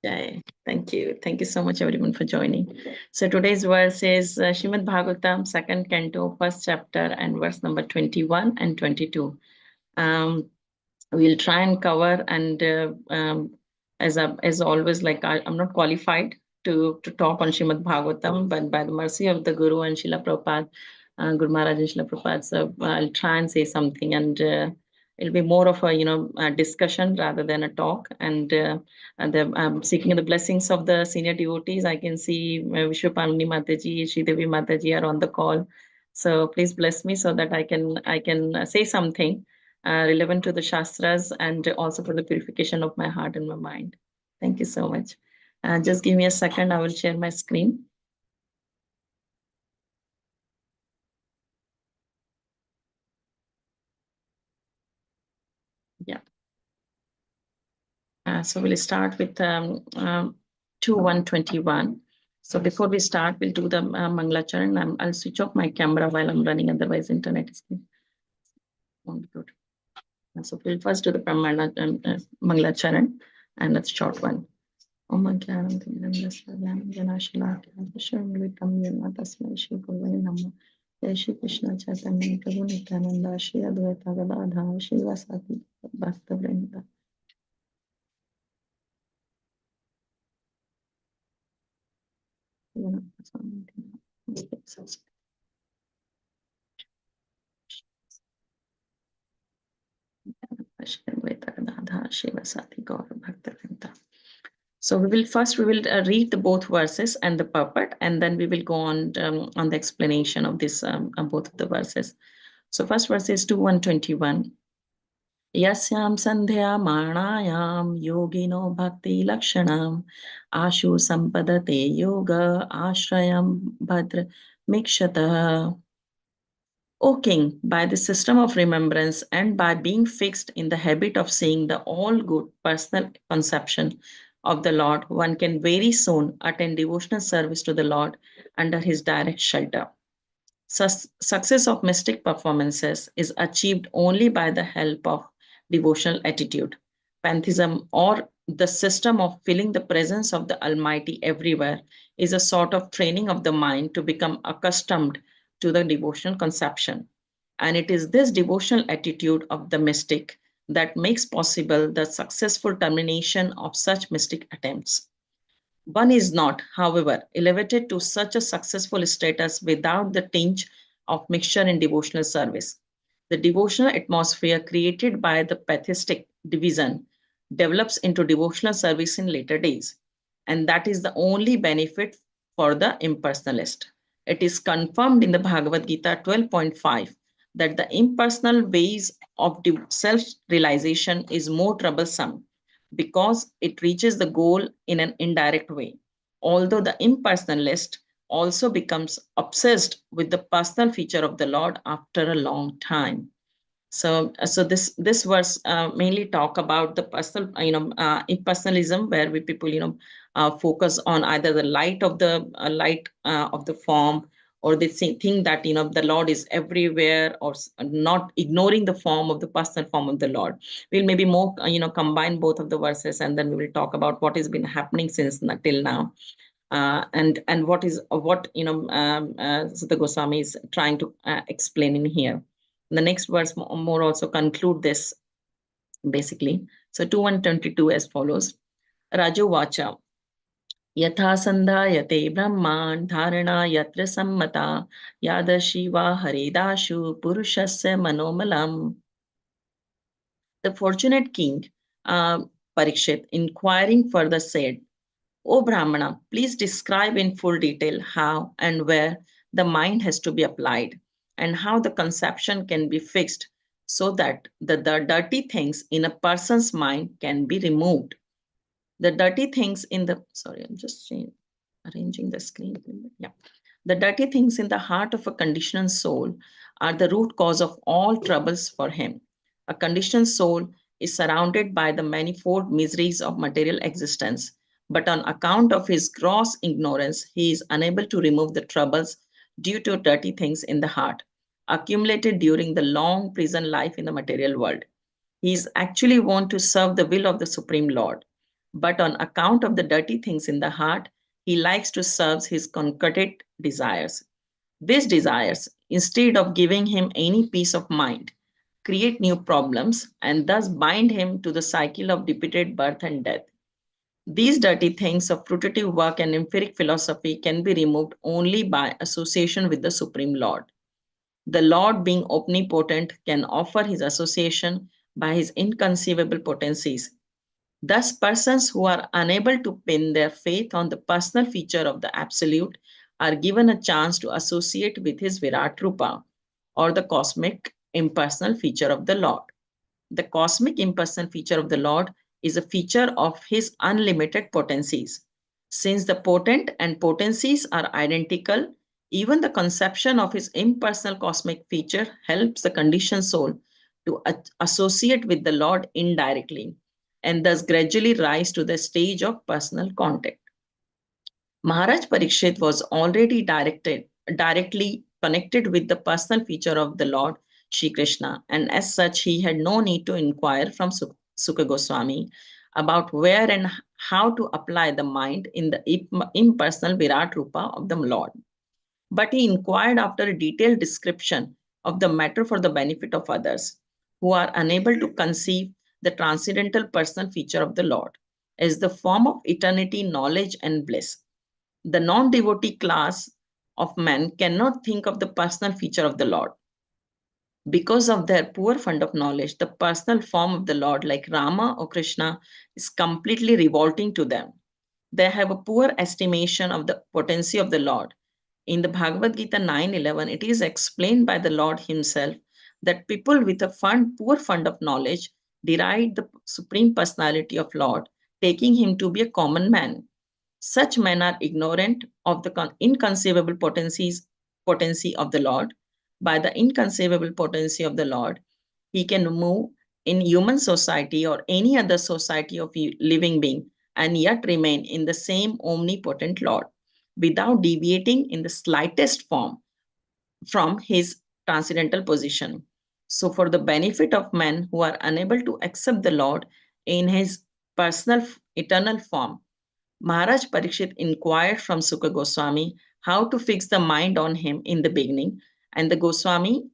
Okay, thank you. Thank you so much, everyone, for joining. So today's verse is Shrimad Bhagavatam, second canto, first chapter, and verse number 21 and 22. We'll try and cover, and as always, like I'm not qualified to talk on Shrimad Bhagavatam, but by the mercy of the Guru and Srila Prabhupada, Guru Maharaj and Srila Prabhupada, so I'll try and say something, and it'll be more of a discussion rather than a talk. And I'm seeking the blessings of the senior devotees. I can see Vishwapamini Mataji, Sridevi Mataji are on the call. So please bless me so that I can say something relevant to the Shastras and also for the purification of my heart and my mind. Thank you so much. Just give me a second. I will share my screen. Yeah. So we'll start with 2:121. So before we start, we'll do the Mangalacharan. I'll switch off my camera while I'm running, otherwise internet is won't be good. So we'll first do the Mangalacharan, and that's short one. Om Jnanam Tinam Janashalakya Vishwamritam Yena Tasmai Shri Gurave Namah. Jai Shri Krishna Chaitanya Prabhu Nityananda Shri Advaita Gadadhara Shri Vasati Bhakta Vrinda. So we will read the both verses and the purport, and then we will go on the explanation of this both of the verses. So first verse is 2:121. Yasyam sandhya manayam yogino bhakti lakshanam ashu sampadate yoga ashrayam bhadra mikshata. O king, by the system of remembrance and by being fixed in the habit of seeing the all good personal conception of the Lord, one can very soon attend devotional service to the Lord under his direct shelter. Success of mystic performances is achieved only by the help of devotional attitude. Pantheism, or the system of feeling the presence of the Almighty everywhere, is a sort of training of the mind to become accustomed to the devotional conception. And it is this devotional attitude of the mystic that makes possible the successful termination of such mystic attempts. One is not, however, elevated to such a successful status without the tinge of mixture in devotional service. The devotional atmosphere created by the patheistic division develops into devotional service in later days, and that is the only benefit for the impersonalist. It is confirmed in the Bhagavad Gita 12.5 that the impersonal ways of self-realization is more troublesome because it reaches the goal in an indirect way. Although the impersonalist also becomes obsessed with the personal feature of the Lord after a long time. So this verse mainly talk about the personal, impersonalism, where we people, focus on either the light of the form, or they think that the Lord is everywhere, or not ignoring the form of the personal form of the Lord. We'll maybe more combine both of the verses, and then we will talk about what has been happening since till now, and what Sutta Goswami is trying to explain in here. The next verse more also conclude this basically. So 2:122 as follows. Raju Vacha. Yatha sandhayate brahman dharana yatra sammata yada shiva haridashu purushasya manomalam. The fortunate king, Parikshit, inquiring further said, O Brahmana, please describe in full detail how and where the mind has to be applied, and how the conception can be fixed so that the dirty things in a person's mind can be removed. The dirty things in the, sorry, I'm just arranging the screen. Yeah. The dirty things in the heart of a conditioned soul are the root cause of all troubles for him. A conditioned soul is surrounded by the manifold miseries of material existence, but on account of his gross ignorance, he is unable to remove the troubles due to dirty things in the heart, accumulated during the long prison life in the material world. He is actually want to serve the will of the Supreme Lord. But on account of the dirty things in the heart, he likes to serve his concocted desires. These desires, instead of giving him any peace of mind, create new problems and thus bind him to the cycle of repeated birth and death. These dirty things of fruitive work and empiric philosophy can be removed only by association with the Supreme Lord. The Lord, being omnipotent, can offer his association by his inconceivable potencies. Thus, persons who are unable to pin their faith on the personal feature of the Absolute are given a chance to associate with his Virat Rupa, or the cosmic impersonal feature of the Lord. The cosmic impersonal feature of the Lord is a feature of his unlimited potencies. Since the potent and potencies are identical, even the conception of his impersonal cosmic feature helps the conditioned soul to associate with the Lord indirectly and thus gradually rise to the stage of personal contact. Maharaj Parikshit was already directly connected with the personal feature of the Lord Shri Krishna, and as such, he had no need to inquire from Sukha Goswami about where and how to apply the mind in the impersonal Virat Rupa of the Lord. But he inquired after a detailed description of the matter for the benefit of others who are unable to conceive the transcendental personal feature of the Lord as the form of eternity, knowledge, and bliss. The non-devotee class of men cannot think of the personal feature of the Lord. Because of their poor fund of knowledge, the personal form of the Lord, like Rama or Krishna, is completely revolting to them. They have a poor estimation of the potency of the Lord. In the Bhagavad Gita 9:11, it is explained by the Lord himself that people with a poor fund of knowledge deride the supreme personality of Lord, taking him to be a common man. Such men are ignorant of the inconceivable potency of the Lord. By the inconceivable potency of the Lord, he can move in human society or any other society of living being and yet remain in the same omnipotent Lord without deviating in the slightest form from his transcendental position. So, for the benefit of men who are unable to accept the Lord in his personal eternal form, Maharaj Parikshit inquired from Sukha Goswami how to fix the mind on him in the beginning, and the Goswami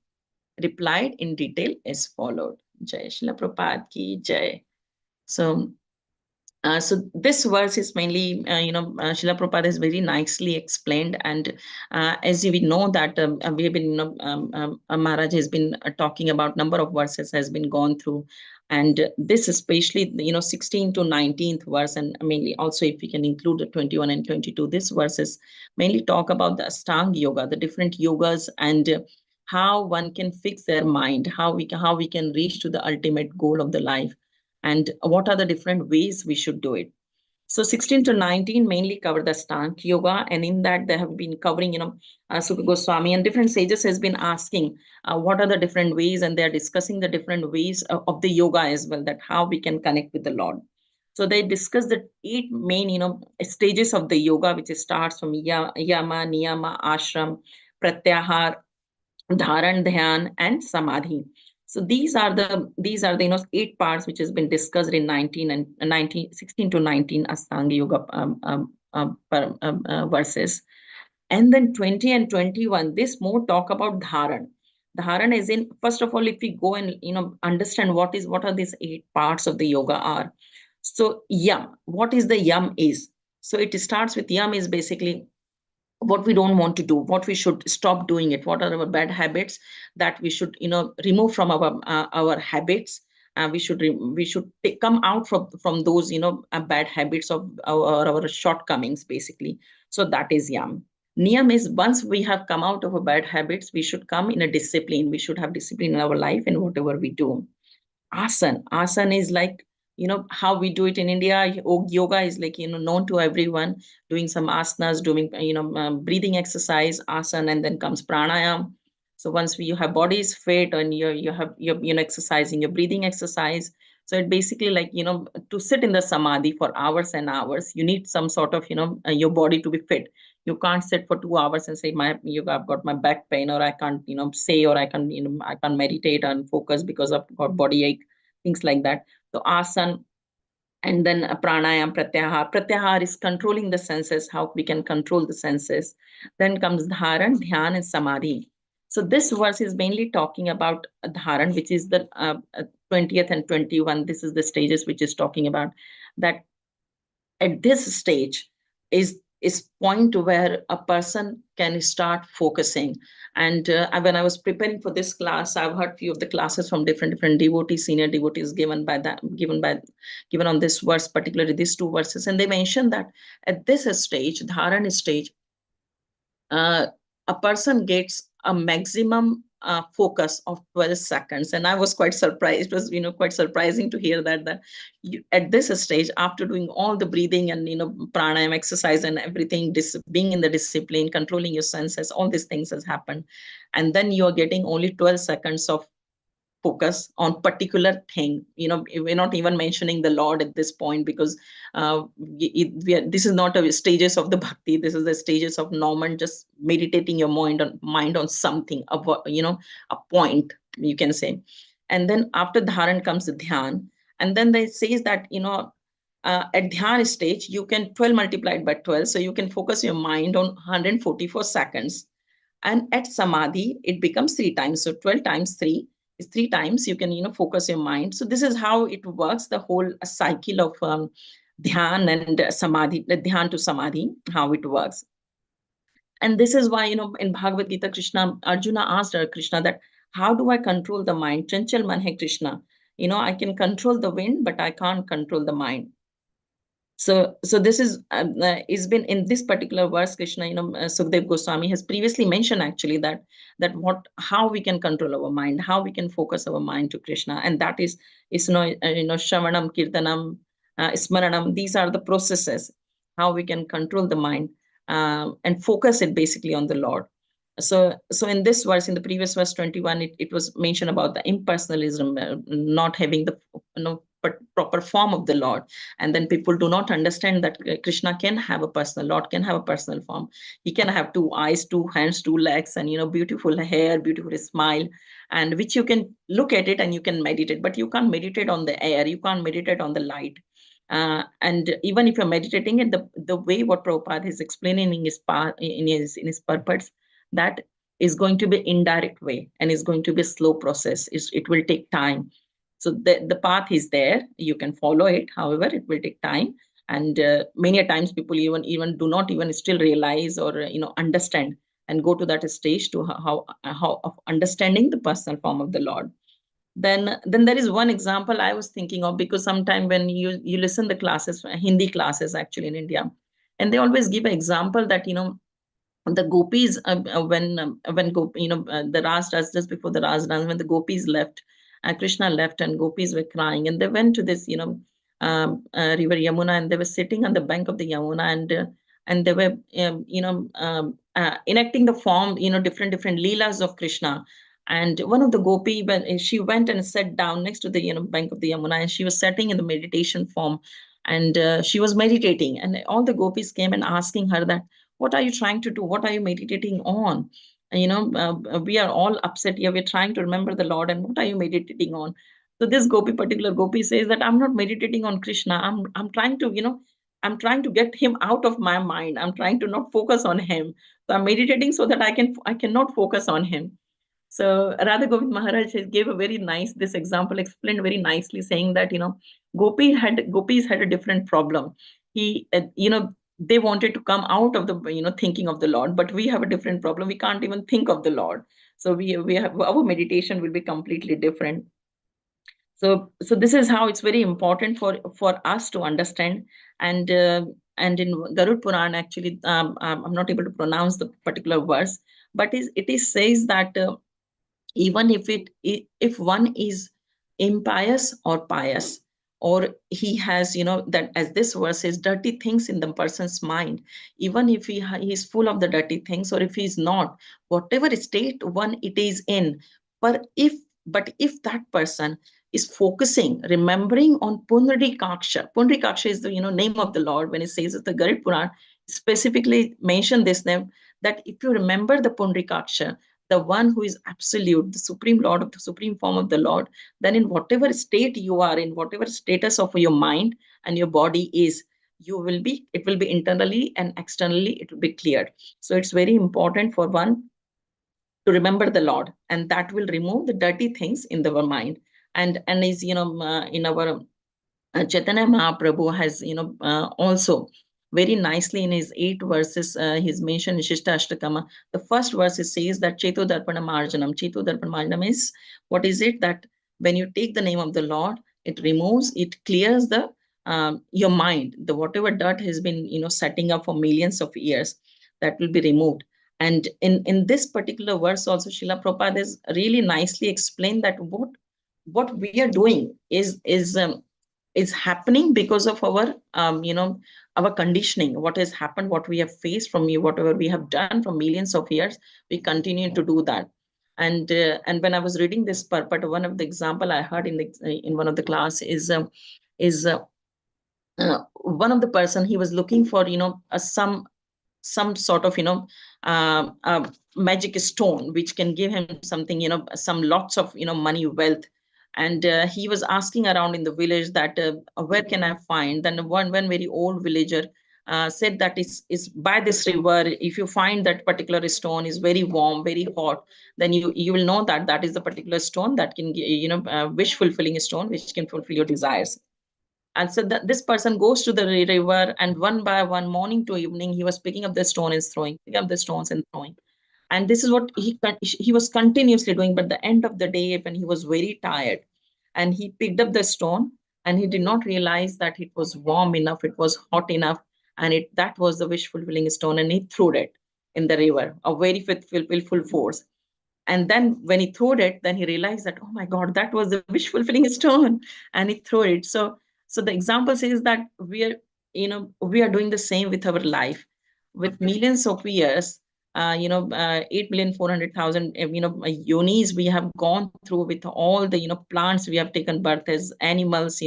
replied in detail as followed. Jai Srila Prabhupada ki Jai. So this verse is mainly, Srila Prabhupada has very nicely explained. And as we know that we have been, Maharaj has been talking about number of verses has been gone through. And this especially, 16 to 19th verse, and mainly also if we can include the 21 and 22, this verses mainly talk about the Ashtanga Yoga, the different yogas, and how one can fix their mind, how we can reach to the ultimate goal of the life, and what are the different ways we should do it. So 16 to 19 mainly cover the Ashtanga Yoga, and in that they have been covering, Sukha Goswami and different sages has been asking what are the different ways, and they are discussing the different ways of the yoga as well, that how we can connect with the Lord. So they discuss the 8 main, stages of the yoga, which starts from yama, niyama, ashram, pratyahar, dharan, dhyan, and samadhi. So these are the 8 parts which has been discussed in 19 and 16 to 19 Astanga Yoga verses. And then 20 and 21, this more talk about dharan. Dharan is in, first of all, if we go and understand what are these 8 parts of the yoga are. So yam, what is the yam is? So it starts with yam is basically what we don't want to do, what we should stop doing it, what are our bad habits that we should remove from our habits. We should come out from those bad habits of our shortcomings basically. So that is yam. Niyam is, once we have come out of our bad habits, we should come in a discipline, we should have discipline in our life and whatever we do. Asan is like, how we do it in India. Yoga is like, known to everyone, doing some asanas, doing breathing exercise, asana, and then comes pranayam. So once you have body is fit and you're exercising, your breathing exercise. So it basically like, to sit in the samadhi for hours and hours, you need some sort of, your body to be fit. You can't sit for 2 hours and say, I've got my back pain, or I can't, say, or I can't meditate and focus because I've got body ache, things like that. So asana And then pranayam, pratyahar. Pratyahar is controlling the senses, how we can control the senses. Then comes dharan, dhyan, and samadhi. So this verse is mainly talking about dharan, which is the 20th and 21. This is the stages which is talking about that at this stage is point where a person can start focusing. And when I was preparing for this class, I've heard few of the classes from different devotees, senior devotees, given on this verse, particularly these two verses, and they mentioned that at this stage, dharan stage, uh, a person gets a maximum focus of 12 seconds. And I was quite surprised. It was, quite surprising to hear that at this stage, after doing all the breathing and, pranayam exercise and everything, being in the discipline, controlling your senses, all these things has happened. And then you're getting only 12 seconds of focus on particular thing. We're not even mentioning the Lord at this point, because this is not a stages of the bhakti. This is the stages of normal, just meditating your mind on something, a point, you can say. And then after dharan comes the dhyan. And then they says that, at dhyan stage, you can 12 multiplied by 12. So you can focus your mind on 144 seconds. And at samadhi, it becomes 3 times. So 12 times 3 is 3 times. You can, focus your mind. So this is how it works, the whole cycle of dhyan and samadhi, dhyan to samadhi, how it works. And this is why, in Bhagavad Gita, Arjuna asked Krishna that, how do I control the mind? Chanchal man hai Krishna. I can control the wind, but I can't control the mind. So this is been in this particular verse, Krishna, Sukhdev Goswami has previously mentioned actually how we can control our mind, how we can focus our mind to Krishna, and that is Shravanam, Kirtanam, Smaranam. These are the processes how we can control the mind and focus it basically on the Lord. So in this verse, in the previous verse 21, it was mentioned about the impersonalism, not having the proper form of the Lord. And then people do not understand that Krishna can have a personal, Lord can have a personal form. He can have 2 eyes, 2 hands, 2 legs, and beautiful hair, beautiful smile, and which you can look at it and you can meditate, but you can't meditate on the air, you can't meditate on the light. And even if you're meditating it, the way what Prabhupada is explaining in his purpose, that is going to be indirect way and is going to be a slow process. It will take time. So the path is there. You can follow it. However, it will take time. And many a times people even do not even still realize or understand and go to that stage to how of understanding the personal form of the Lord. Then there is one example I was thinking of, because sometime when you listen the classes, Hindi classes actually in India, and they always give an example that the gopis the Ras dance, just before the Ras dance, when the gopis left, Krishna left and gopis were crying, and they went to this river Yamuna, and they were sitting on the bank of the Yamuna, and they were enacting the form, different leelas of Krishna. And one of the gopi, when she went and sat down next to the bank of the Yamuna, and she was sitting in the meditation form, and she was meditating, and all the gopis came and asking her that, what are you trying to do? What are you meditating on? We are all upset here. We're trying to remember the Lord, and what are you meditating on? So this particular gopi says that I'm not meditating on Krishna. I'm trying to, I'm trying to get him out of my mind. I'm trying to not focus on him. So I'm meditating so that I cannot focus on him. So Radha Govind Maharaj gave a very nice, this example explained very nicely, saying that, gopis had a different problem. They wanted to come out of the, thinking of the Lord, but we have a different problem. We can't even think of the Lord. So we have, our meditation will be completely different. So this is how it's very important for us to understand. And in Garud Puran, actually, I'm not able to pronounce the particular verse, but it is says that even if one is impious or pious, or he has, that as this verse says, dirty things in the person's mind, even if he is full of the dirty things, or if he's not, whatever state one it is in, but if that person is focusing, remembering on Punrikaksha is the name of the Lord. When it says that the Garud Puran specifically mentioned this name, that if you remember the Punrikaksha, the one who is absolute, the supreme Lord of the supreme form of the Lord, then in whatever state you are, in whatever status of your mind and your body is, it will be internally and externally, it will be cleared. So it's very important for one to remember the Lord, and that will remove the dirty things in our mind. And is, in our Chaitanya Mahaprabhu has, also very nicely in his 8 verses, he's mentioned Shishta Ashtakama. The first verse says that Cheto Darpana Marjanam. Cheto Darpana Marjanam is, what is it? That when you take the name of the Lord, it removes, it clears the your mind. The whatever dirt has been, setting up for millions of years, that will be removed. And in this particular verse also, Srila Prabhupada has really nicely explained that what we are doing is happening because of our our conditioning, what has happened, what we have faced from you, whatever we have done from millions of years, we continue to do that. And when I was reading this part, one of the example I heard in one of the class is one of the person, he was looking for some sort of magic stone which can give him something, some lots of money, wealth. And he was asking around in the village that where can I find. Then one very old villager said that is by this river. If you find that particular stone is very warm, very hot, then you will know that that is the particular stone that can wish fulfilling stone which can fulfill your desires. And so that this person goes to the river, and one by one, morning to evening, he was picking up the stone and throwing, picking up the stones and throwing. And this is what he was continuously doing. But the end of the day, when he was very tired, and he picked up the stone, and he did not realize that it was warm enough, it was hot enough, and that was the wish fulfilling stone, and he threw it in the river, a very willful force. And then when he threw it, then he realized that, oh my God, that was the wish fulfilling stone, and he threw it. So the example says that we are doing the same with our life, with millions of years, 8,400,000, yonis we have gone through, with all the, plants we have taken birth as, animals,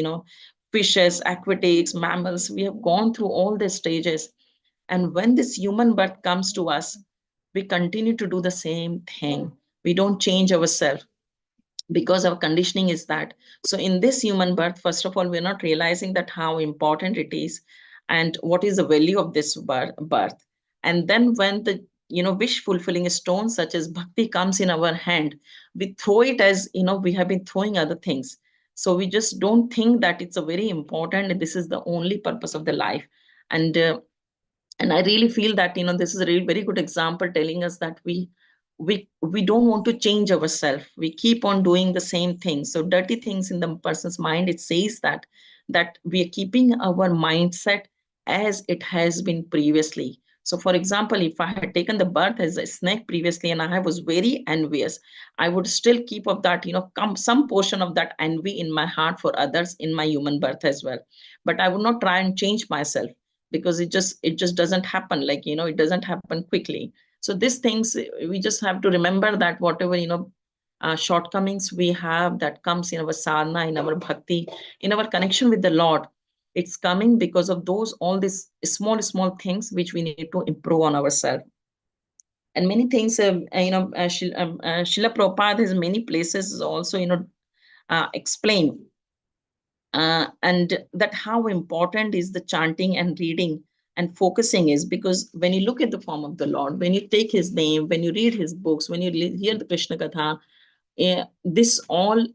fishes, aquatics, mammals, we have gone through all the stages. And when this human birth comes to us, we continue to do the same thing. We don't change ourselves because our conditioning is that. So in this human birth, first of all, we're not realizing that how important it is and what is the value of this birth. And then when the wish fulfilling stone such as bhakti comes in our hand, we throw it as we have been throwing other things. So we just don't think that it's a very important, this is the only purpose of the life. And I really feel that this is a really very good example telling us that we don't want to change ourselves. We keep on doing the same thing. So dirty things in the person's mind, it says that we are keeping our mindset as it has been previously. So for example, if I had taken the birth as a snake previously and I was very envious, I would still keep of that, some portion of that envy in my heart for others in my human birth as well. But I would not try and change myself, because it just doesn't happen, like it doesn't happen quickly. So these things, we just have to remember that whatever shortcomings we have, that comes in our sadhana, in our bhakti, in our connection with the Lord, it's coming because of those, all these small things which we need to improve on ourselves. And many things, Srila Prabhupada has many places also explain, and that how important is the chanting and reading and focusing is. Because when you look at the form of the Lord, when you take his name, when you read his books, when you hear the Krishna Katha, this all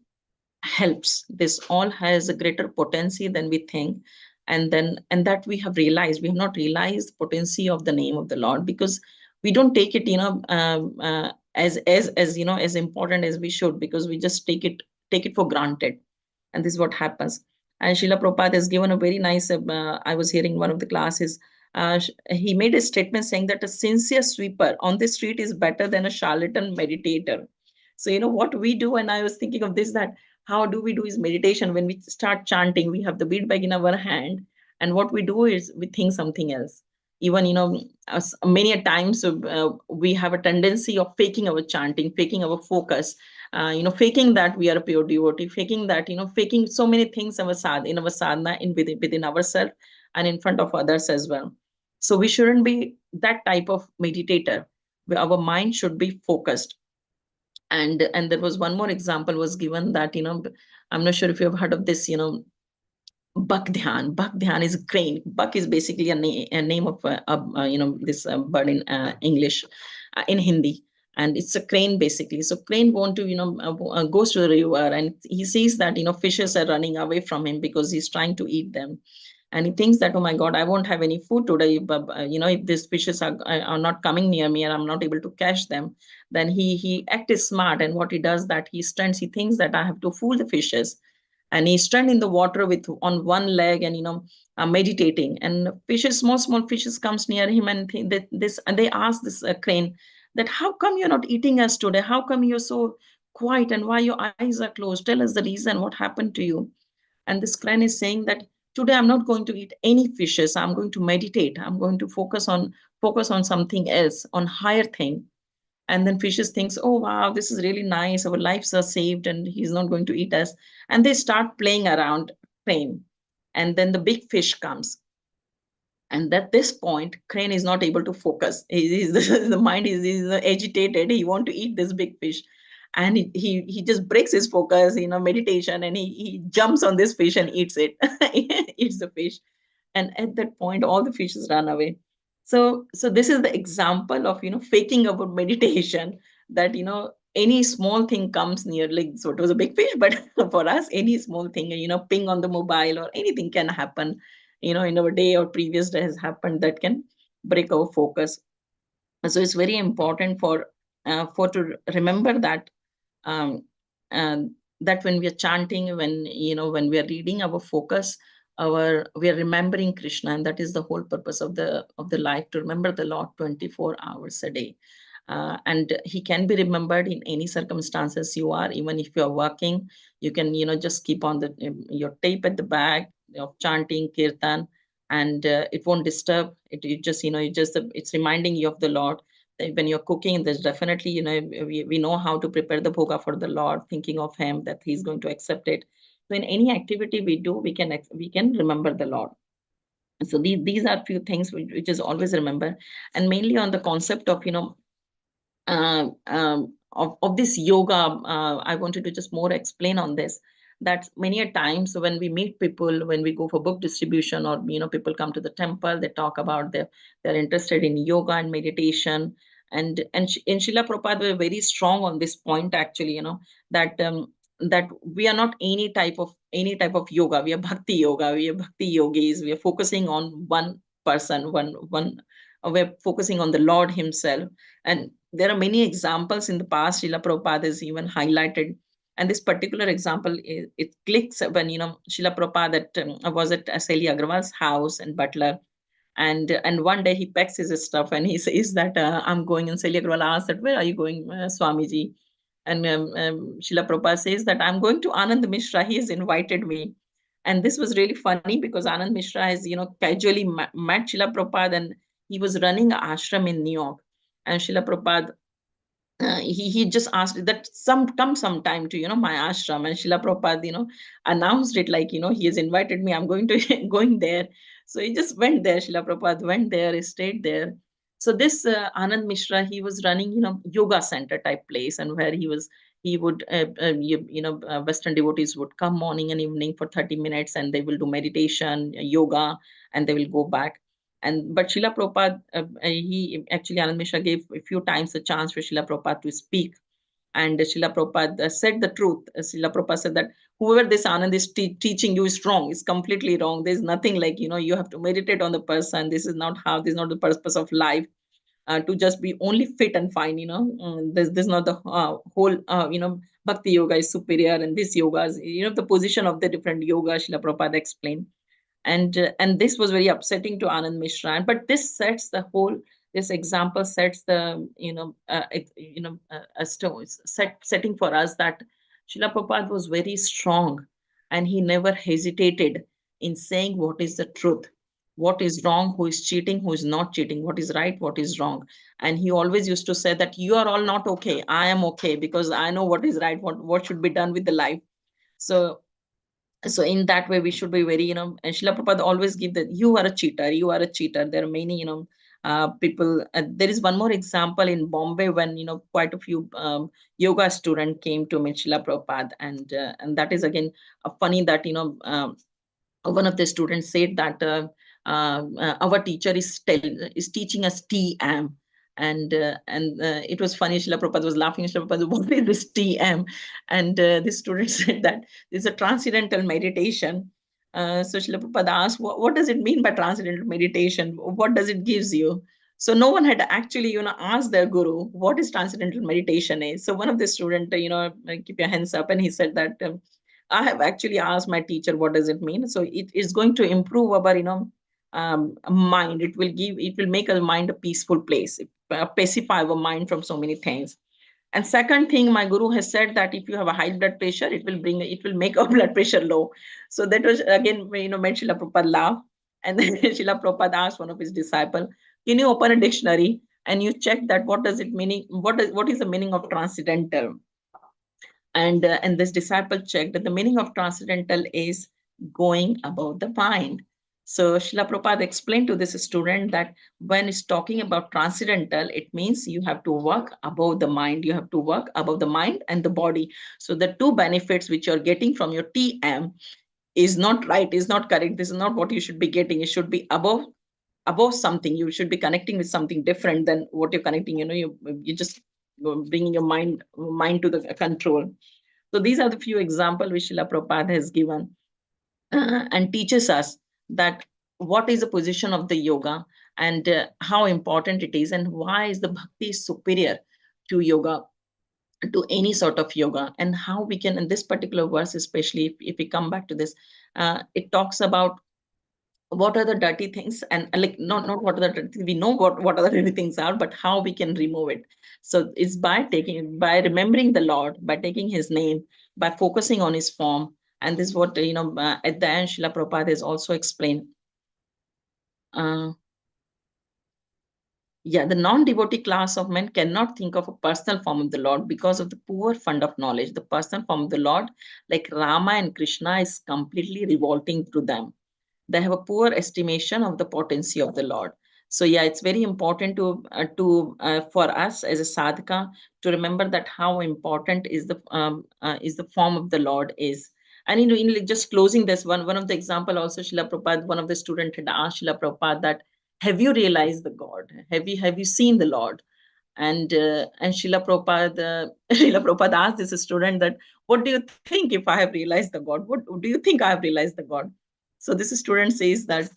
helps. This all has a greater potency than we think. And that we have realized, we have not realized the potency of the name of the Lord, because we don't take it as important as we should, because we just take it for granted. And this is what happens. And Srila Prabhupada has given a very nice, I was hearing one of the classes, he made a statement saying that a sincere sweeper on the street is better than a charlatan meditator. So, what we do, and I was thinking of this, that how do we do is meditation. When we start chanting, we have the bead bag in our hand, and what we do is we think something else. Even, many a times we have a tendency of faking our chanting, faking our focus, faking that we are a pure devotee, faking that, faking so many things in our sadhana, within ourselves and in front of others as well. So we shouldn't be that type of meditator, where our mind should be focused. And there was one more example was given that, I'm not sure if you have heard of this, Buck Dhyan. Buck Dhyan is crane. Buck is basically a name of this bird in English, in Hindi, and it's a crane basically. So crane want to goes to the river, and he sees that fishes are running away from him because he's trying to eat them, and he thinks that, oh my God, I won't have any food today. But if these fishes are not coming near me and I'm not able to catch them, then he acts smart, and what he does that he stands. He thinks that I have to fool the fishes, and he stand in the water with on one leg and meditating, and fishes, small fishes comes near him, and they ask this crane that, how come you're not eating us today? How come you're so quiet, and why your eyes are closed? Tell us the reason, what happened to you? And this crane is saying that, today I'm not going to eat any fishes, I'm going to meditate, I'm going to focus on something else, on higher thing. And then fishes thinks, oh wow, this is really nice, our lives are saved, and he's not going to eat us. And they start playing around crane, and then the big fish comes, and at this point crane is not able to focus. The mind is agitated, he want to eat this big fish, and he just breaks his focus, meditation, and he jumps on this fish and eats it. Eats the fish, and at that point all the fishes run away. So this is the example of faking about meditation, that any small thing comes near, like, so it was a big fish, but for us any small thing, ping on the mobile or anything can happen, in our day or previous day has happened, that can break our focus. So it's very important for to remember that, um, and that when we are chanting, when we are reading, our focus, we are remembering Krishna, and that is the whole purpose of the life, to remember the Lord 24 hours a day. And he can be remembered in any circumstances you are. Even if you are working, you can just keep on your tape at the back of chanting kirtan, and it won't disturb it. You just it's reminding you of the Lord. When you're cooking, there's definitely, we know how to prepare the bhoga for the Lord, thinking of him, that he's going to accept it. So in any activity we do, we can remember the Lord. So these are few things which is always remember. And mainly on the concept of of this yoga, I wanted to just more explain on this, that many a times when we meet people, when we go for book distribution, or people come to the temple, they talk about they're interested in yoga and meditation. And Srila Prabhupada were very strong on this point, actually, that we are not any type of yoga. We are bhakti yoga, we are bhakti yogis, we are focusing on one person, one we're focusing on the Lord himself. And there are many examples in the past. Srila Prabhupada is even highlighted. And this particular example, it clicks when, Srila Prabhupada was at Aseli Agrawal's house in Butler. And one day he packs his stuff and he says that, I'm going. And Aseli Agrawal asks that, where are you going, Swamiji? And Srila Prabhupada says that, I'm going to Anand Mishra. He has invited me. And this was really funny because Anand Mishra has, casually met Srila Prabhupada, and he was running an ashram in New York. And Srila Prabhupada, he just asked that come sometime to my ashram. And Srila Prabhupada announced it, like, he has invited me, I'm going to going there. So he just went there. Srila Prabhupada went there, he stayed there. So this Anand Mishra, he was running yoga center type place, and where he would Western devotees would come morning and evening for 30 minutes, and they will do meditation, yoga, and they will go back. And but Srila Prabhupada, he actually, Anand Mishra gave a few times a chance for Srila Prabhupada to speak. And Srila Prabhupada said the truth. Srila Prabhupada said that whoever this Anand is teaching you is wrong. It's completely wrong. There's nothing like, you have to meditate on the person. This is not how, this is not the purpose of life. To just be only fit and fine, this is not the whole, Bhakti yoga is superior, and this yoga is, the position of the different yoga, Srila Prabhupada explained. And this was very upsetting to Anand Mishra. But this sets the whole, this example sets the a setting for us, that Srila Prabhupada was very strong, and he never hesitated in saying what is the truth, what is wrong, who is cheating, who is not cheating, what is right, what is wrong. And he always used to say that, you are all not okay, I am okay, because I know what is right, what should be done with the life. So in that way we should be very, and Srila Prabhupada always give that, you are a cheater, you are a cheater. There are many, people. There is one more example in Bombay when quite a few yoga students came to meet Srila Prabhupada, and that is again funny that one of the students said that our teacher is teaching us TM. And it was funny. Srila Prabhupada was laughing. Srila Prabhupada, what is this TM? And the student said that this is a transcendental meditation. So Srila Prabhupada asked, what does it mean by transcendental meditation? What does it gives you? So no one had actually, asked their guru what is transcendental meditation is. So one of the students, keep your hands up, and he said that I have actually asked my teacher what does it mean. So it is going to improve our, mind. It will make our mind a peaceful place, pacify our mind from so many things. And second thing, my guru has said that if you have a high blood pressure, it will make our blood pressure low. So that was again, made Srila Prabhupada laugh. And then Srila Prabhupada asked one of his disciples, can you open a dictionary and you check that what does it meaning? What is the meaning of transcendental? And this disciple checked that the meaning of transcendental is going above the mind. So Srila Prabhupada explained to this student that when it's talking about transcendental, it means you have to work above the mind. You have to work above the mind and the body. So the two benefits which you're getting from your TM is not right, is not correct. This is not what you should be getting. It should be above something. You should be connecting with something different than what you're connecting. You just bringing your mind to the control. So these are the few examples which Srila Prabhupada has given and teaches us that what is the position of the yoga, and how important it is, and why is the bhakti superior to yoga, to any sort of yoga, and how we can, in this particular verse, especially if we come back to this, it talks about what are the dirty things, and like not what are the dirty things. We know what are the dirty things are, but how we can remove it. So it's by remembering the Lord, by taking his name, by focusing on his form. And this is what at the end Srila Prabhupada has also explained. Yeah, the non-devotee class of men cannot think of a personal form of the Lord because of the poor fund of knowledge. The personal form of the Lord, like Rama and Krishna, is completely revolting to them. They have a poor estimation of the potency of the Lord. So yeah, it's very important to for us as a sadhaka to remember that how important is the form of the Lord is. And in just closing this one of the example also, Srila Prabhupada, one of the students had asked Srila Prabhupada that, have you realized the God? Have you seen the Lord? And Srila Prabhupada, Srila Prabhupada asked this student that, what do you think if I have realized the God? What do you think I have realized the God? So this student says that,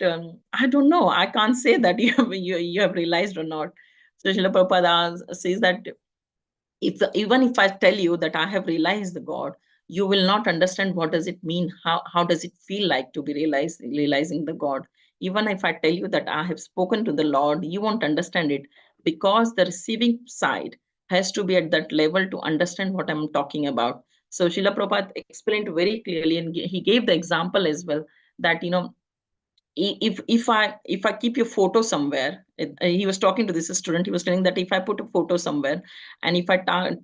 I don't know. I can't say that you have realized or not. So Srila Prabhupada says that even if I tell you that I have realized the God, you will not understand what does it mean. How does it feel like to be realizing the God? Even if I tell you that I have spoken to the Lord, you won't understand it, because the receiving side has to be at that level to understand what I'm talking about. So Srila Prabhupada explained very clearly, and he gave the example as well, that if I keep your photo somewhere, he was talking to this student. He was telling that if I put a photo somewhere, and if I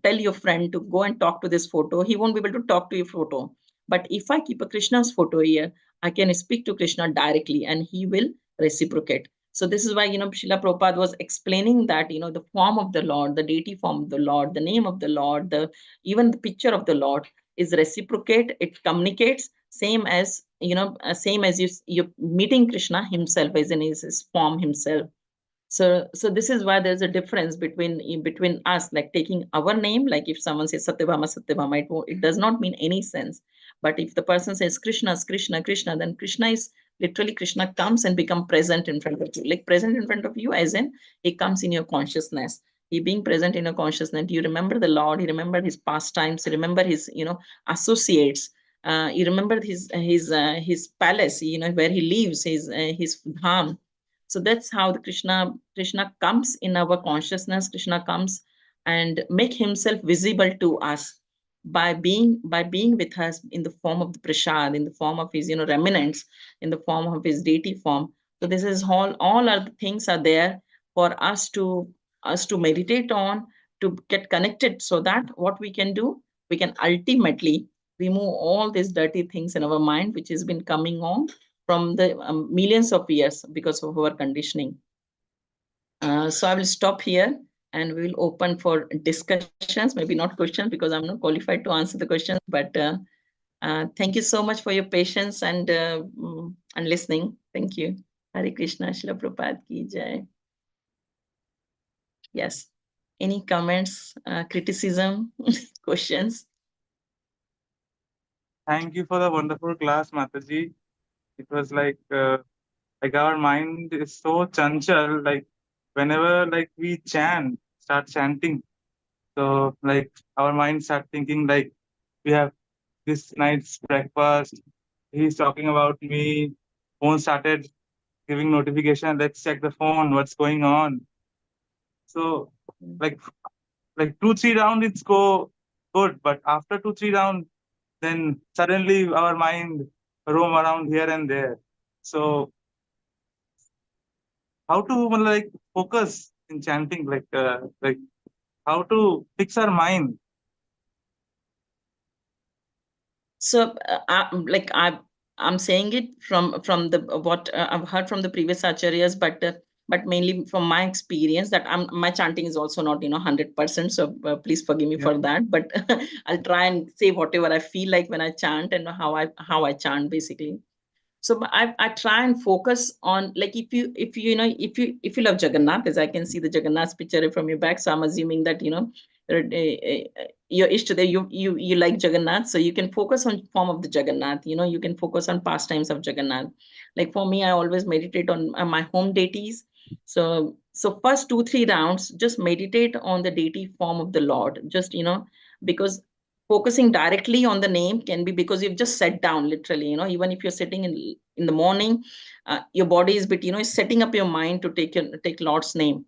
tell your friend to go and talk to this photo, he won't be able to talk to your photo. But if I keep a Krishna's photo here, I can speak to Krishna directly, and he will reciprocate. So this is why Srila Prabhupada was explaining that the form of the Lord, the deity form of the Lord, the name of the Lord, the even the picture of the Lord is reciprocate. It communicates same as you're meeting Krishna himself, as in his form himself. So this is why there's a difference between us, like taking our name. Like if someone says Satyabhama, Satyabhama, it does not mean any sense. But if the person says Krishna's Krishna, Krishna, then Krishna is literally, Krishna comes and become present in front of you. Like present in front of you, as in he comes in your consciousness. He being present in your consciousness, you remember the Lord, you remember his pastimes, you remember his associates. You remember his palace, where he lives, his dham. So that's how the Krishna comes in our consciousness. Krishna comes and make himself visible to us by being with us in the form of the prasad, in the form of his remnants, in the form of his deity form. So this is all other things are there for us to meditate on, to get connected, so that what we can do, we can ultimately remove all these dirty things in our mind which has been coming on from the millions of years because of our conditioning. So I will stop here and we will open for discussions, maybe not questions because I'm not qualified to answer the questions, but thank you so much for your patience and listening. Thank you. Hare Krishna, Srila Prabhupada ki jai. Yes. Any comments, criticism, questions? Thank you for the wonderful class, Mataji. It was like our mind is so chanchal, like whenever like we start chanting, so like our mind start thinking like we have this night's breakfast, he's talking about me, phone started giving notification, let's check the phone, what's going on. So like 2-3 rounds it's go good, but after 2-3 rounds, then suddenly our mind roam around here and there. So how to like focus in chanting, like how to fix our mind? So I'm saying it from the what I've heard from the previous acharyas, but mainly from my experience that my chanting is also not 100%. So please forgive me Yeah, for that. But I'll try and say whatever I feel like when I chant and how I chant basically. So I try and focus on, like, if you love Jagannath, as I can see the Jagannath picture from your back, so I'm assuming that your Ishtadev, you like Jagannath, so you can focus on form of the Jagannath. You can focus on pastimes of Jagannath. Like for me, I always meditate on my home deities. So first 2-3 rounds, just meditate on the deity form of the Lord. Just because focusing directly on the name can be because you've just sat down literally. Even if you're sitting in the morning, your body is bit is setting up your mind to take Lord's name.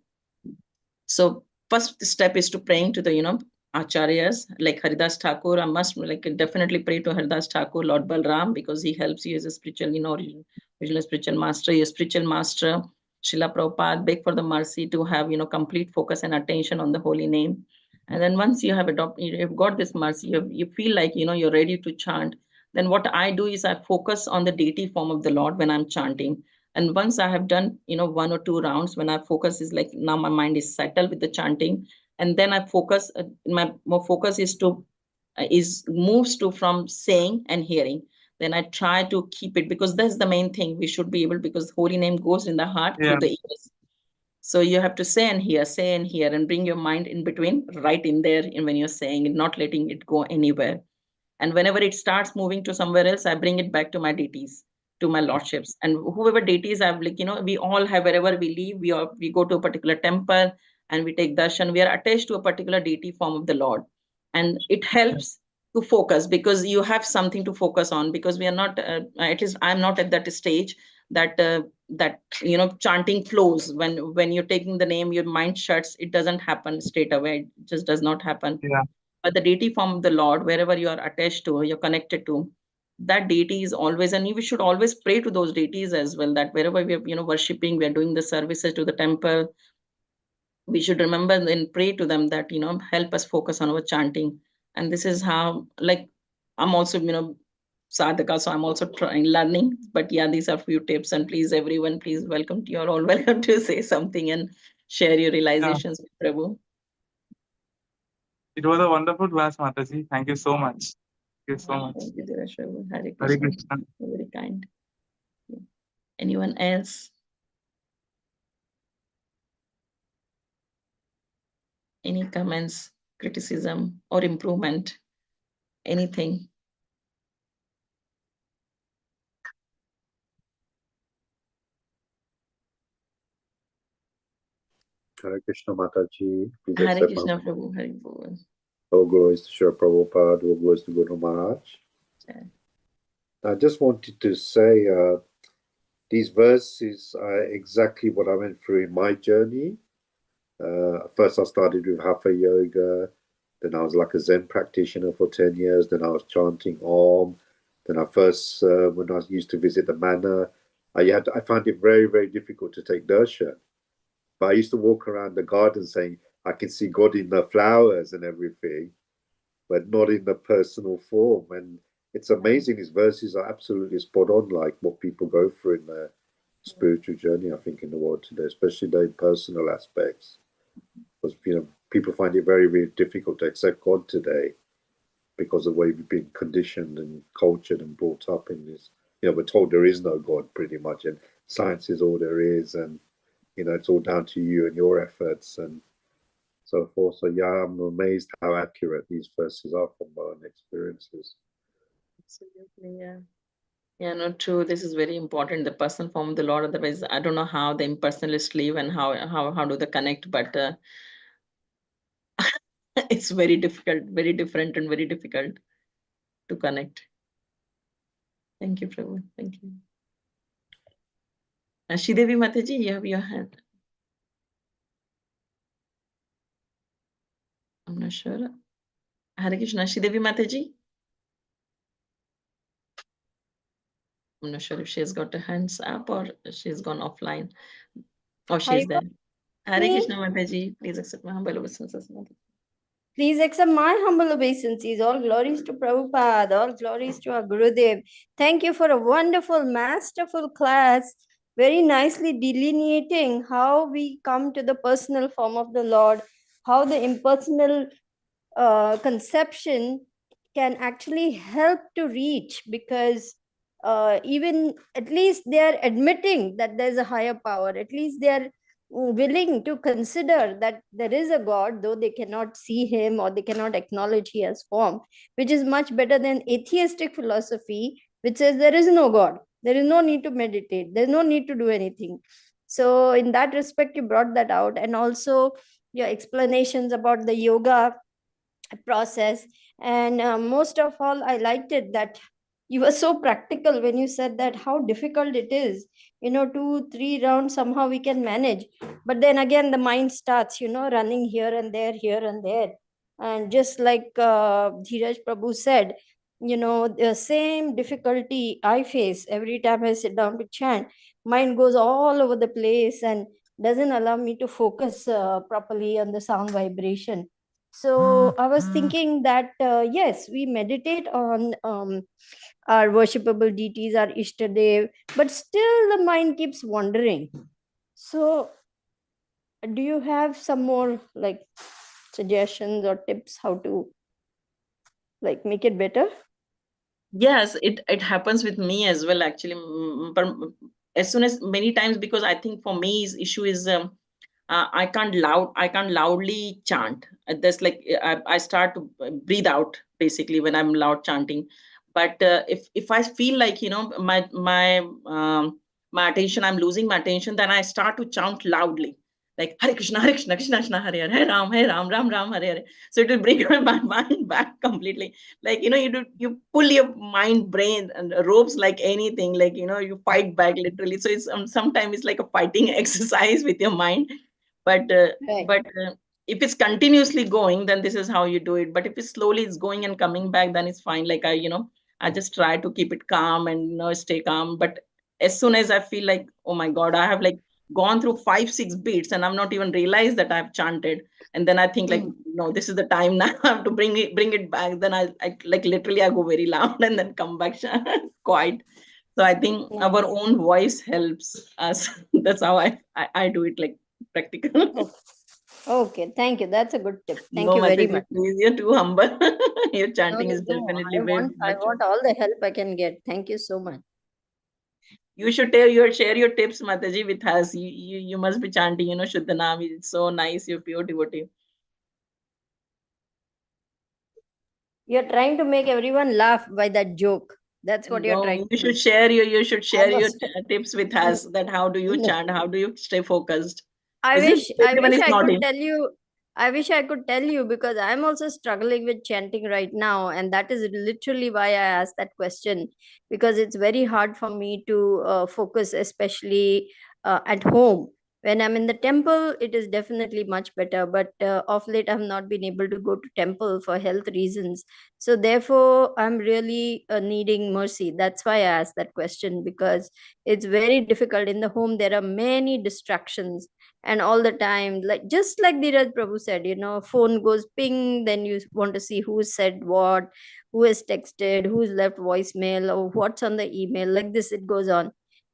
So first step is to praying to the acharyas like Haridas Thakur. I must like definitely pray to Haridas Thakur, Lord Balram, because he helps you as a spiritual original spiritual master, your spiritual master. Srila Prabhupada, beg for the mercy to have complete focus and attention on the holy name. And then once you have adopted, you've got this mercy, you feel like you're ready to chant. Then what I do is I focus on the deity form of the Lord when I'm chanting. And once I have done 1 or 2 rounds, when I focus is like now my mind is settled with the chanting, and then I focus. My more focus is moves to from saying and hearing. Then I try to keep it, because that's the main thing we should be able, because holy name goes in the heart through yeah, the ears. So you have to say and hear, and bring your mind in between, right in there, and when you're saying and not letting it go anywhere. And whenever it starts moving to somewhere else, I bring it back to my deities, to my lordships, and whoever deities I've, like, we all have, wherever we live, we go to a particular temple and we take darshan. We are attached to a particular deity form of the Lord, and it helps to focus, because you have something to focus on, because we are not, at least I'm not at that stage that chanting flows. When you're taking the name, your mind shuts. It doesn't happen straight away. It just does not happen. yeah, But the deity form of the Lord, wherever you are attached to, you're connected to, that deity is always, and we should always pray to those deities as well. That wherever we are, worshiping, we are doing the services to the temple, we should remember and pray to them that help us focus on our chanting. And this is how, like, I'm also sadhaka, so I'm also trying learning. But yeah, these are few tips, and please everyone, please welcome to, you're all welcome to say something and share your yeah. realizations with Prabhu. It was a wonderful class, Mataji. Thank you so much. Thank you so much. Thank you, Devesh Prabhu. Hare Hare Krishna. Krishna. You're very kind. Yeah. Anyone else? Any comments, criticism, or improvement? Anything? Hare Krishna Mataji, please Hare accept my Krishna Prabhu. Hare Bol. all glories to Srila Prabhupada, all glories to Guru Maharaj. Yeah. I just wanted to say these verses are exactly what I went through in my journey. First, I started with Hatha Yoga, then I was like a Zen practitioner for 10 years, then I was chanting Om. Then when I used to visit the manor, I found it very, very difficult to take darshan. But I used to walk around the garden saying, I can see God in the flowers and everything, but not in the personal form. And it's amazing. His verses are absolutely spot on, like what people go through in there. spiritual journey, I think, in the world today, especially the personal aspects. Because people find it very, very difficult to accept God today because of the way we've been conditioned and cultured and brought up in this. We're told there is no God pretty much, and science is all there is, and it's all down to you and your efforts and so forth. So yeah, I'm amazed how accurate these verses are from my own experiences. Absolutely, yeah. Yeah, no, true. This is very important. The personal form of the Lord. Otherwise, I don't know how the impersonalists live and how do they connect. But it's very difficult, very different, and very difficult to connect. Thank you, Prabhu. Thank you. Sridevi Mataji, you have your hand. I'm not sure. Hare Krishna, Sridevi Mataji. I'm not sure if she's got her hands up or she's gone offline. Oh, she's there. Hare Krishna Mataji, please accept my humble obeisances. Please accept my humble obeisances. All glories to Prabhupada. All glories to our Gurudev. Thank you for a wonderful, masterful class. Very nicely delineating how we come to the personal form of the Lord, how the impersonal conception can actually help to reach, because even at least they are admitting that there's a higher power. At least they are willing to consider that there is a God, though they cannot see him or they cannot acknowledge he has form, which is much better than atheistic philosophy, which says there is no God, there is no need to meditate, there's no need to do anything. So in that respect, you brought that out, and also your explanations about the yoga process. And most of all, I liked it that you were so practical when you said that how difficult it is, 2-3 rounds somehow we can manage, but then again the mind starts running here and there, here and there. And just like Dheeraj Prabhu said, the same difficulty I face every time I sit down to chant. Mind goes all over the place and doesn't allow me to focus properly on the sound vibration. So I was thinking that yes, we meditate on our worshipable deities, our Ishtadev, but still the mind keeps wandering. So do you have some more suggestions or tips how to make it better? Yes, it happens with me as well, actually. But as soon as many times, because I think for me issue is I can't loudly chant. That's like I start to breathe out basically when I'm loud chanting. But if I feel like my attention, I'm losing my attention, then I start to chant loudly, like Hare Krishna, Hare Krishna, Krishna Krishna, Hare Hare, Hare Ram, Ram Ram, Hare Hare. So it will bring my mind back completely. Like you pull your mind brain and ropes like anything. Like you fight back literally. So it's sometimes it's like a fighting exercise with your mind. But Right. if it's continuously going, then this is how you do it. But if it's slowly it's going and coming back, then it's fine. Like I just try to keep it calm and stay calm. But as soon as I feel like, oh my God, I have like gone through 5-6 beats and I've not even realized that I've chanted, and then I think like, no, this is the time now. I have to bring it back. Then I like literally I go very loud and then come back quiet. So I think our own voice helps us. That's how I do it, like practical. Okay, thank you. That's a good tip. Thank No, you very Mataji, much. please, you're too humble. Your chanting is No, definitely I very I much. want all the help I can get. Thank you so much. You should share your tips, Mataji, with us. You must be chanting, Shuddhanam. It's so nice. You're pure devotee. You're trying to make everyone laugh by that joke. That's what you're No, trying you to do. should share your was- tips with us. That how do you No. chant? How do you stay focused? I Is it wish everyone is I could nodding? tell you. I wish I could tell you, because I'm also struggling with chanting right now, and that is literally why I asked that question, because it's very hard for me to focus, especially at home. When I'm in the temple, it is definitely much better. But of late, I've not been able to go to temple for health reasons. So therefore, I'm really needing mercy. That's why I asked that question, because it's very difficult in the home. There are many distractions, and all the time, like just like Dheeraj Prabhu said, phone goes ping, then you want to see who said what, who has texted, who's left voicemail, or what's on the email. Like this it goes on,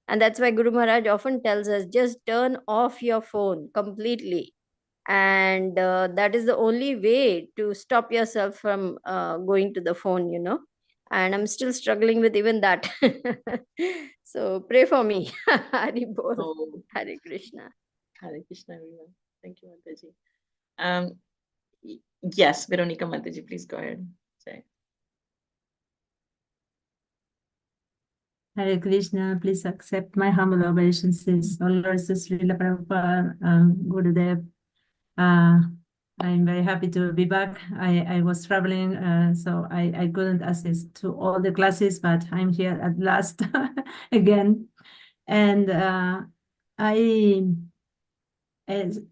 And that's why Guru Maharaj often tells us, just turn off your phone completely. And that is the only way to stop yourself from going to the phone, And I'm still struggling with even that. So pray for me. Hari Bol. Oh, Hare Krishna. Hare Krishna, everyone. Thank you, Mataji. Yes, Veronica Mataji, please go ahead. Say. Hare Krishna, please accept my humble obeisances. All Lord Srila Prabhupada, Gurudev. I'm very happy to be back. I was traveling, so I couldn't assist to all the classes, but I'm here at last again. And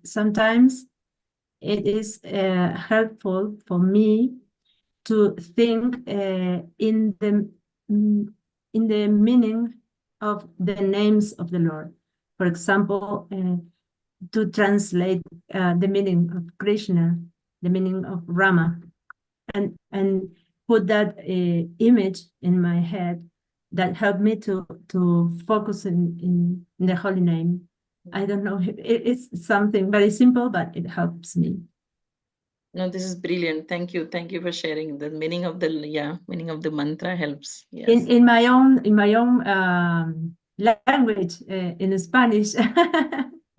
sometimes it is helpful for me to think in the meaning of the names of the Lord. For example, to translate the meaning of Krishna, the meaning of Rama, and put that image in my head that helped me to focus in the holy name. I don't know, it's something very simple, but it helps me. No, this is brilliant. Thank you. Thank you for sharing. The meaning of the meaning of the mantra helps. Yes. In my own language, in Spanish.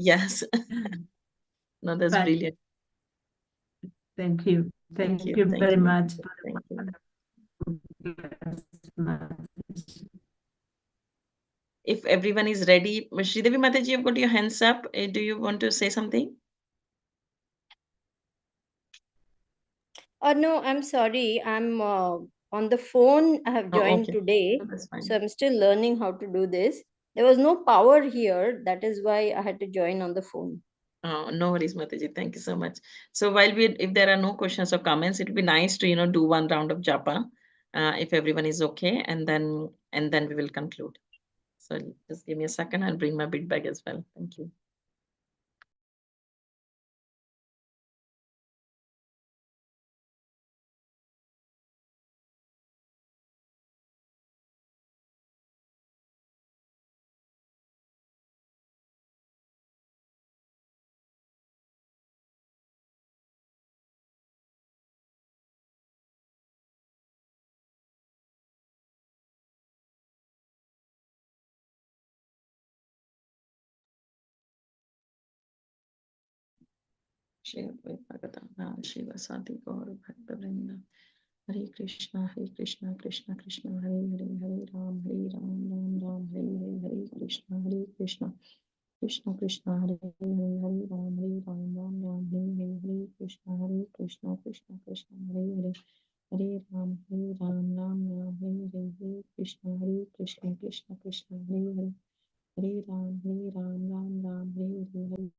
Yes. No, that's But brilliant. thank you. Thank you Thank very you. much. Thank you. If everyone is ready, Sridevi Mataji, you've got your hands up. Do you want to say something? No, I'm sorry. I'm on the phone. I have Oh, joined okay. today. Oh, that's fine. So I'm still learning how to do this. There was no power here. That is why I had to join on the phone. Oh, no worries, Mataji. Thank you so much. So while if there are no questions or comments, it would be nice to, do one round of japa, if everyone is okay, and then we will conclude. So just give me a second. I'll bring my bit bag as well. Thank you. Shiva Sati Gaur Bhakta Vrinda. Hare Krishna, Krishna Krishna, Hare Hare, Hare Ram, Ram Ram, Hare Hare, Hare Krishna, Krishna Krishna, Hare Hare, Hare Ram, Ram Hare Hare, Hare Krishna, Krishna Krishna, Hare Hare, Hare Ram, Ram Hare Hare, Hare Krishna, Krishna Krishna, Hare Hare, Hare Ram, Ram Hare Hare.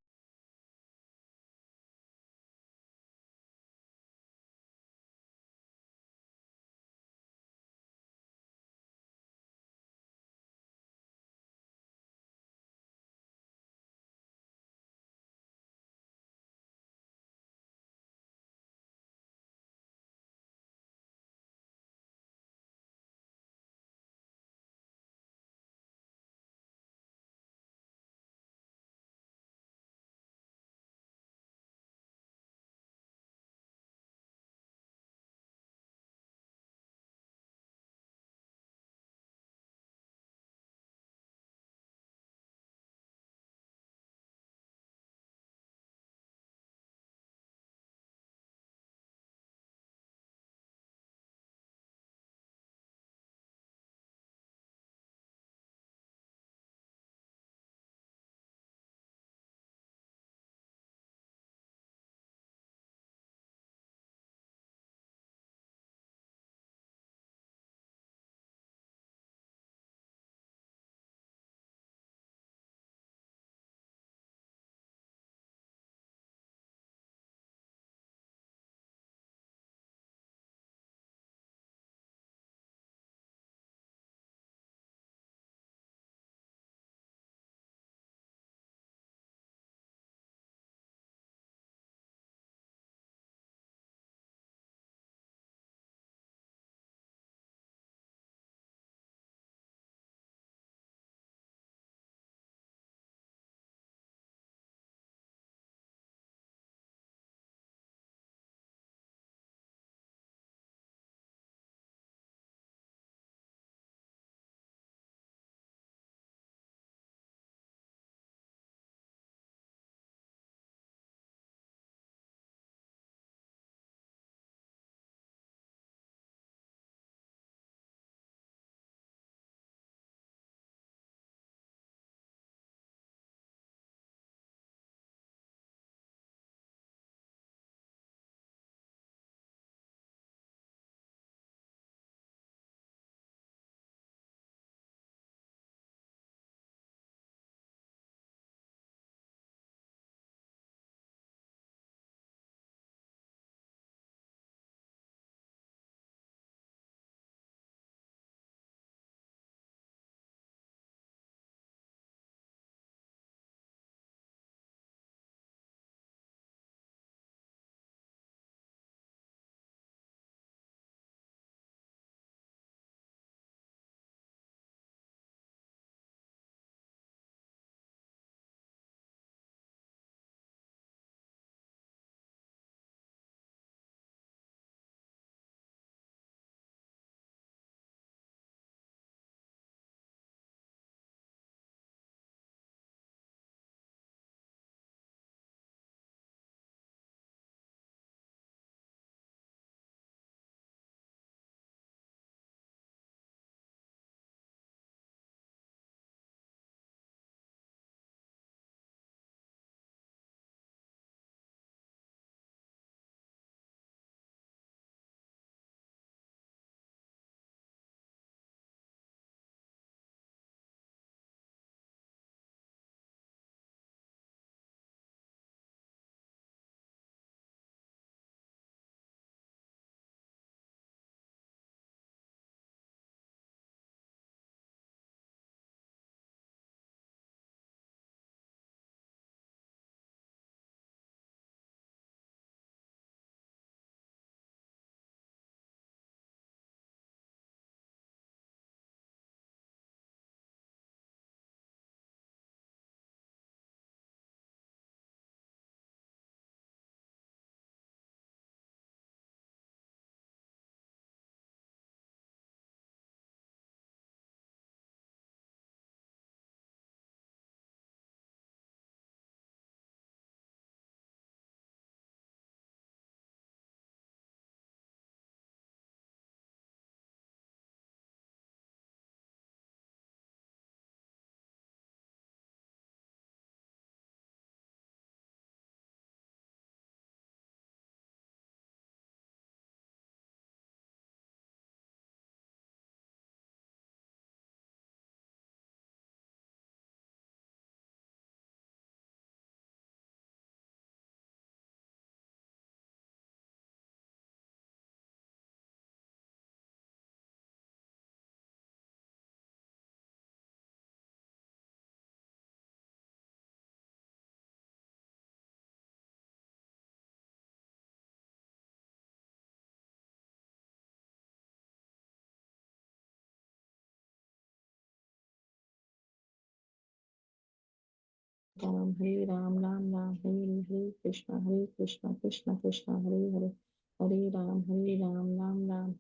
Hare Ram, Ram Ram, Hare Hare Krishna, Krishna Krishna, Hare Hare, Hare Ram, Ram Ram, Hare